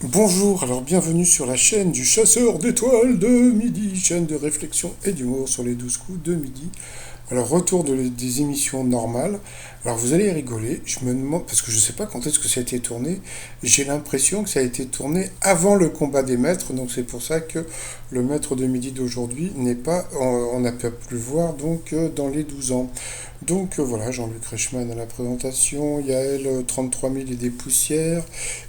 Bonjour, alors bienvenue sur la chaîne du chasseur d'étoiles de midi, chaîne de réflexion et d'humour sur les 12 coups de midi. Alors retour des émissions normales. Alors vous allez rigoler, je me demande, parce que je ne sais pas quand est-ce que ça a été tourné, j'ai l'impression que ça a été tourné avant le combat des maîtres, donc c'est pour ça que le maître de midi d'aujourd'hui n'est pas, on n'a pas pu le voir donc dans les 12 ans. Donc voilà, Jean-Luc Reichmann à la présentation, Yael 33 000 et des poussières.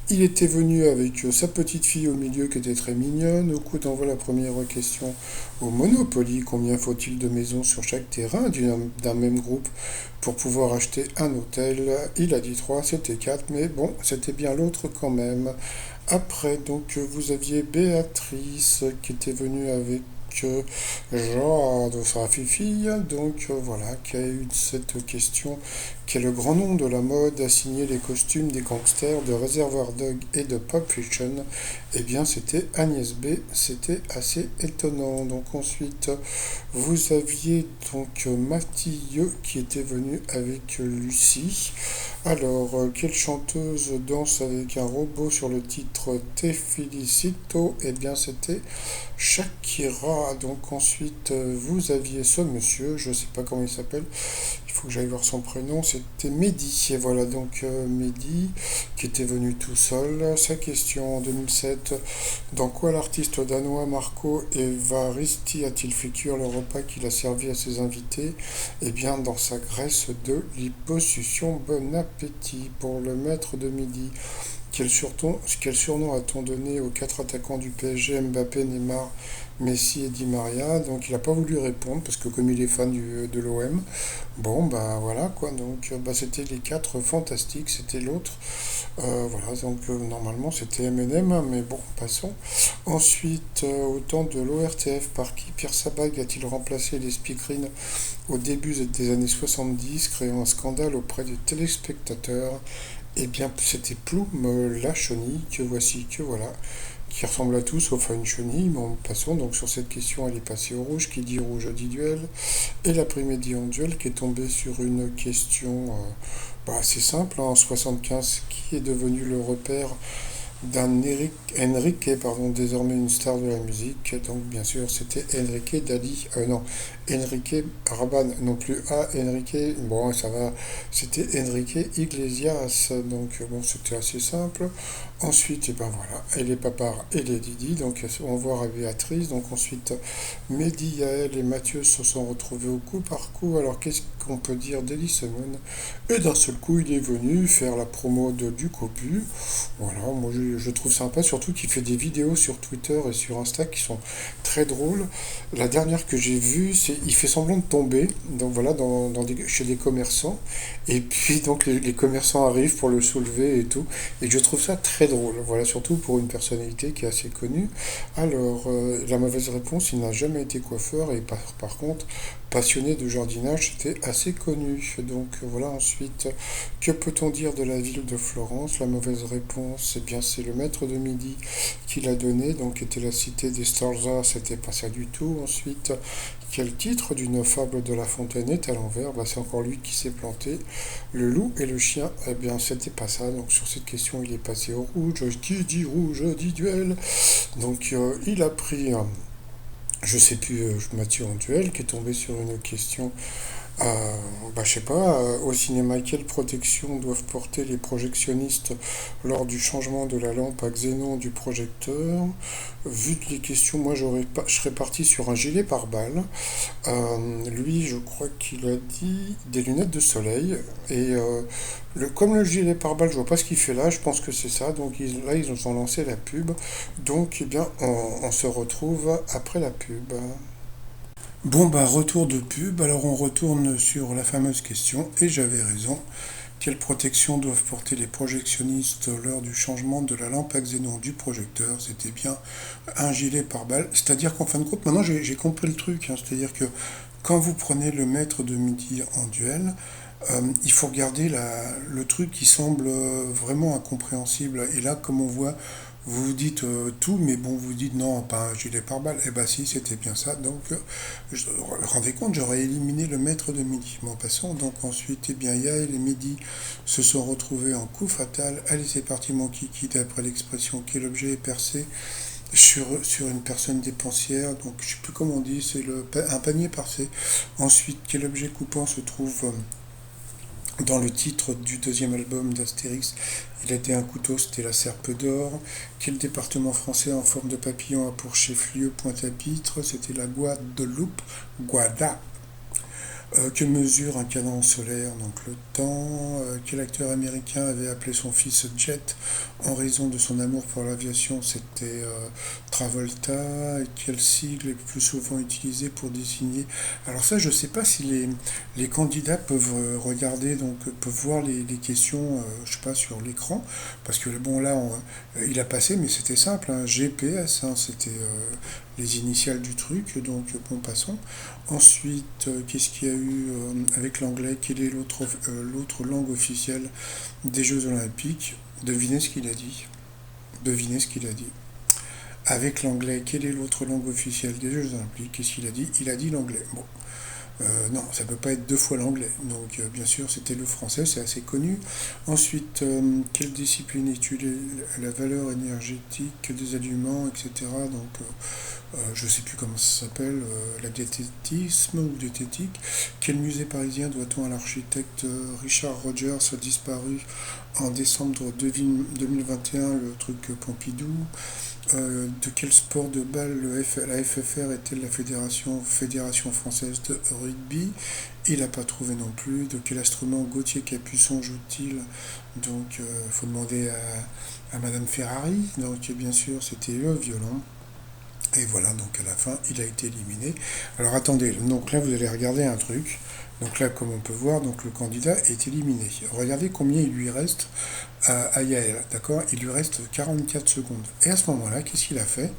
Il était venu avec sa petite fille au milieu qui était très mignonne. Au coup d'envoi la première question au Monopoly. Combien faut-il de maisons sur chaque terrain d'un même groupe pour pouvoir acheter un hôtel? Il a dit 3, c'était 4, mais bon, c'était bien l'autre quand même. Après, donc, vous aviez Béatrice qui était venue avec Jean de sa fille, donc voilà, qui a eu cette question, qui est le grand nom de la mode, a signé les costumes des gangsters de Reservoir Dog et de Pulp Fiction. Eh bien, c'était Agnès B, c'était assez étonnant. Donc ensuite, vous aviez donc Mathieu qui était venu avec Lucie. Alors, quelle chanteuse danse avec un robot sur le titre Te Felicito? Eh bien, c'était Shakira. Donc ensuite, vous aviez ce monsieur, je ne sais pas comment il s'appelle, il faut que j'aille voir son prénom, c'était Mehdi. Et voilà donc Mehdi qui était venu tout seul. Sa question en 2007, dans quoi l'artiste danois Marco Evaristi a-t-il fait cuire le repas qu'il a servi à ses invités? Eh bien dans sa graisse de liposuction. Bon appétit pour le maître de midi. Quel surnom a-t-on donné aux quatre attaquants du PSG, Mbappé, Neymar, Messi et Di Maria? Donc il n'a pas voulu répondre parce que comme il est fan de l'OM, bon bah voilà quoi, donc bah, c'était les quatre fantastiques, c'était l'autre. Voilà, donc normalement c'était M&M, mais bon, passons. Ensuite, au temps de l'ORTF, par qui Pierre Sabag a-t-il remplacé les speakerines au début des années 70, créant un scandale auprès des téléspectateurs? Eh bien, c'était Ploum la chenille, que voici, que voilà, qui ressemble à tout sauf à une chenille. Bon, passons donc sur cette question, elle est passée au rouge, qui dit rouge dit duel. Et l'après-midi en duel, qui est tombé sur une question bah, assez simple, hein, en 75, qui est devenu le repère d'un Enrique, pardon, désormais une star de la musique. Donc bien sûr c'était Enrique Dali, non, Enrique Raban, non plus Enrique, bon ça va, c'était Enrique Iglesias, donc bon c'était assez simple. Ensuite, et ben voilà, elle est Papar et les Didi, donc on voit Béatrice, donc ensuite Mehdi, Yael et Mathieu se sont retrouvés au coup par coup. Alors qu'est-ce qu'on peut dire d'Elie Semoun? Et d'un seul coup il est venu faire la promo du copu. Voilà, moi je trouve sympa, surtout qu'il fait des vidéos sur Twitter et sur Insta qui sont très drôles. La dernière que j'ai vue, c'est il fait semblant de tomber, donc voilà, chez des commerçants, et puis donc les commerçants arrivent pour le soulever et tout, et je trouve ça très drôle, voilà, surtout pour une personnalité qui est assez connue. Alors, la mauvaise réponse, il n'a jamais été coiffeur, et par contre, passionné de jardinage, c'était assez connu. Donc voilà, ensuite, que peut-on dire de la ville de Florence? La mauvaise réponse, eh bien c'est le maître de midi qui l'a donné, donc était la cité des Storza, c'était pas ça du tout. Ensuite, quel titre d'une fable de La Fontaine est à l'envers? Bah, c'est encore lui qui s'est planté. Le loup et le chien, eh bien c'était pas ça. Donc sur cette question, il est passé au rouge. Qui dit rouge dit duel. Donc il a pris, je sais plus, Mathieu en duel, qui est tombé sur une question bah, je sais pas, au cinéma, quelle protection doivent porter les projectionnistes lors du changement de la lampe à xénon du projecteur? Vu les questions, moi je serais parti sur un gilet pare-balles. Lui, je crois qu'il a dit des lunettes de soleil. Et comme le gilet pare-balles, je vois pas ce qu'il fait là, je pense que c'est ça. Donc là, ils ont lancé la pub. Donc, eh bien, on se retrouve après la pub. Bon, bah, retour de pub. Alors, on retourne sur la fameuse question, et j'avais raison. Quelle protection doivent porter les projectionnistes lors du changement de la lampe à xénon du projecteur? C'était bien un gilet pare-balles. C'est-à-dire qu'en fin de compte, maintenant j'ai compris le truc, hein. C'est-à-dire que quand vous prenez le maître de midi en duel, il faut regarder le truc qui semble vraiment incompréhensible. Et là, comme on voit vous vous dites tout, mais bon, vous dites non, pas un gilet pare-balles. Eh ben si, c'était bien ça. Donc, rendez compte, j'aurais éliminé le maître de midi. Bon, passons. Donc ensuite, eh bien, Yael et Mehdi se sont retrouvés en coup fatal. Allez, c'est parti, mon kiki, d'après l'expression, quel objet est percé sur une personne dépensière. Donc, je sais plus comment on dit, c'est un panier percé. Ensuite, quel objet coupant se trouve dans le titre du deuxième album d'Astérix? Il a été un couteau, c'était la Serpe d'Or. Quel département français en forme de papillon a pour chef-lieu Pointe-à-Pitre? C'était la Guadeloupe. Guada. Que mesure un cadran solaire, donc le temps? Quel acteur américain avait appelé son fils Jet en raison de son amour pour l'aviation? C'était Travolta. Et quel sigle est le plus souvent utilisé pour désigner? Alors ça, je ne sais pas si les candidats peuvent regarder, donc peuvent voir les questions, je sais pas, sur l'écran, parce que bon là, il a passé, mais c'était simple, hein, GPS, hein, c'était les initiales du truc, donc bon, passons. Ensuite, qu'est-ce qu'il y a eu avec l'anglais? Quelle est l'autre langue officielle des Jeux Olympiques? Devinez ce qu'il a dit. Devinez ce qu'il a dit. Avec l'anglais, quelle est l'autre langue officielle des Jeux Olympiques? Qu'est-ce qu'il a dit? Il a dit l'anglais. Bon, non, ça ne peut pas être deux fois l'anglais. Donc, bien sûr, c'était le français, c'est assez connu. Ensuite, quelle discipline étudie la valeur énergétique des aliments, etc. Donc, je ne sais plus comment ça s'appelle, la diététisme ou diététique. Quel musée parisien doit-on à l'architecte Richard Rogers, disparu en décembre 2021, le truc Pompidou? De quel sport de balle la FFR est-elle la fédération française de rugby? Il n'a pas trouvé non plus. De quel instrument Gauthier Capuçon joue-t-il? Donc, il faut demander à Madame Ferrari. Donc, bien sûr, c'était le violon. Et voilà, donc à la fin, il a été éliminé. Alors attendez, donc là vous allez regarder un truc. Donc là, comme on peut voir, donc le candidat est éliminé. Regardez combien il lui reste à Yael, d'accord? Il lui reste 44 secondes. Et à ce moment-là, qu'est-ce qu'il a fait?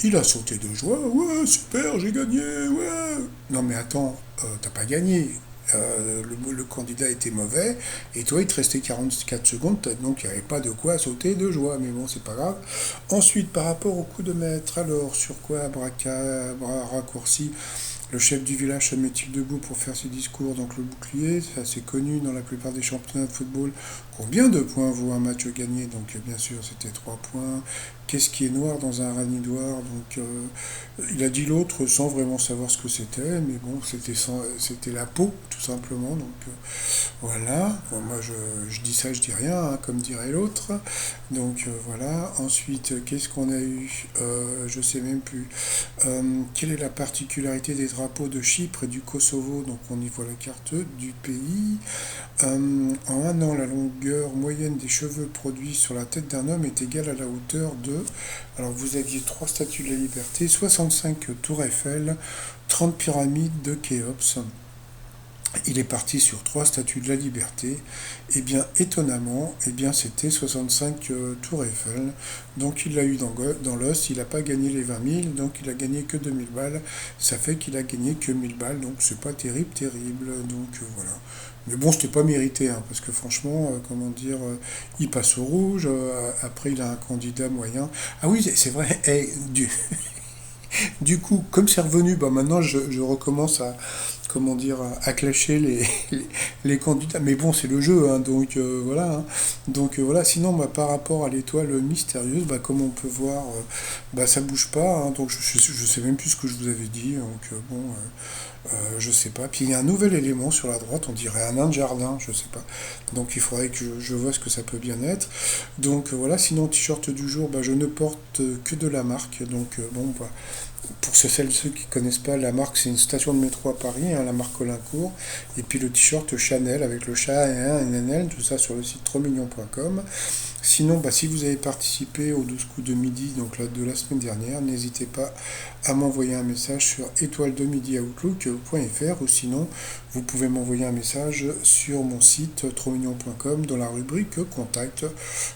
Il a sauté de joie. Ouais, super, j'ai gagné, ouais. Non mais attends, t'as pas gagné. Le candidat était mauvais, et toi il te restait 44 secondes, donc il n'y avait pas de quoi sauter de joie, mais bon, c'est pas grave. Ensuite, par rapport au coup de maître, alors sur quoi Abracadabra raccourci, le chef du village se met-il debout pour faire ses discours? Donc le bouclier, c'est assez connu dans la plupart des championnats de football. Combien de points vaut un match gagné? Donc bien sûr, c'était 3 points. Qu'est-ce qui est noir dans un ranidoir? Donc il a dit l'autre sans vraiment savoir ce que c'était, mais bon, c'était la peau, tout simplement. Donc voilà. Bon, moi je dis ça, je dis rien, hein, comme dirait l'autre. Donc voilà. Ensuite, qu'est-ce qu'on a eu? Je sais même plus. Quelle est la particularité des drapeaux de Chypre et du Kosovo? Donc on y voit la carte du pays. En un an, la longueur moyenne des cheveux produits sur la tête d'un homme est égale à la hauteur de... Alors vous aviez 3 statues de la liberté, 65 tours Eiffel, 30 pyramides de Khéops. Il est parti sur 3 statues de la liberté. Et bien étonnamment, eh bien c'était 65 tours Eiffel. Donc il l'a eu dans l'os, il n'a pas gagné les 20 000, donc il a gagné que 2000 balles. Ça fait qu'il a gagné que 1000 balles, donc c'est pas terrible. Donc voilà. Mais bon, c'était pas mérité, hein, parce que franchement, comment dire, il passe au rouge, après il a un candidat moyen. Ah oui, c'est vrai, hey, du coup, comme c'est revenu, bah maintenant je recommence à, comment dire, à clasher les candidats. Mais bon, c'est le jeu, hein, donc voilà. Hein. Donc voilà. Sinon, bah, par rapport à l'étoile mystérieuse, bah, comme on peut voir, bah, ça bouge pas. Hein, donc je sais même plus ce que je vous avais dit. Donc bon, je sais pas. Puis il y a un nouvel élément sur la droite, on dirait un nain de jardin, je sais pas. Donc il faudrait que je vois ce que ça peut bien être. Donc voilà. Sinon, t-shirt du jour, bah, je ne porte que de la marque. Donc bon, bah, pour ceux qui ne connaissent pas, la marque, c'est une station de métro à Paris, hein, la marque Olincourt. Et puis le t-shirt Chanel avec le chat et un NNL, tout ça sur le site 3millions.com. Sinon, bah, si vous avez participé aux 12 coups de midi, donc là, de la semaine dernière, n'hésitez pas à m'envoyer un message sur étoile2midi@outlook.fr ou sinon, vous pouvez m'envoyer un message sur mon site 3millions.com dans la rubrique Contact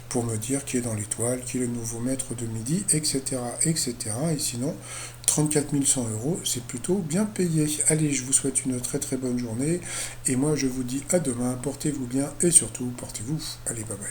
pour me dire qui est dans l'étoile, qui est le nouveau maître de midi, etc. etc. Et sinon, 34 100 euros, c'est plutôt bien payé. Allez, je vous souhaite une très très bonne journée et moi je vous dis à demain, portez-vous bien et surtout portez-vous. Allez, bye bye.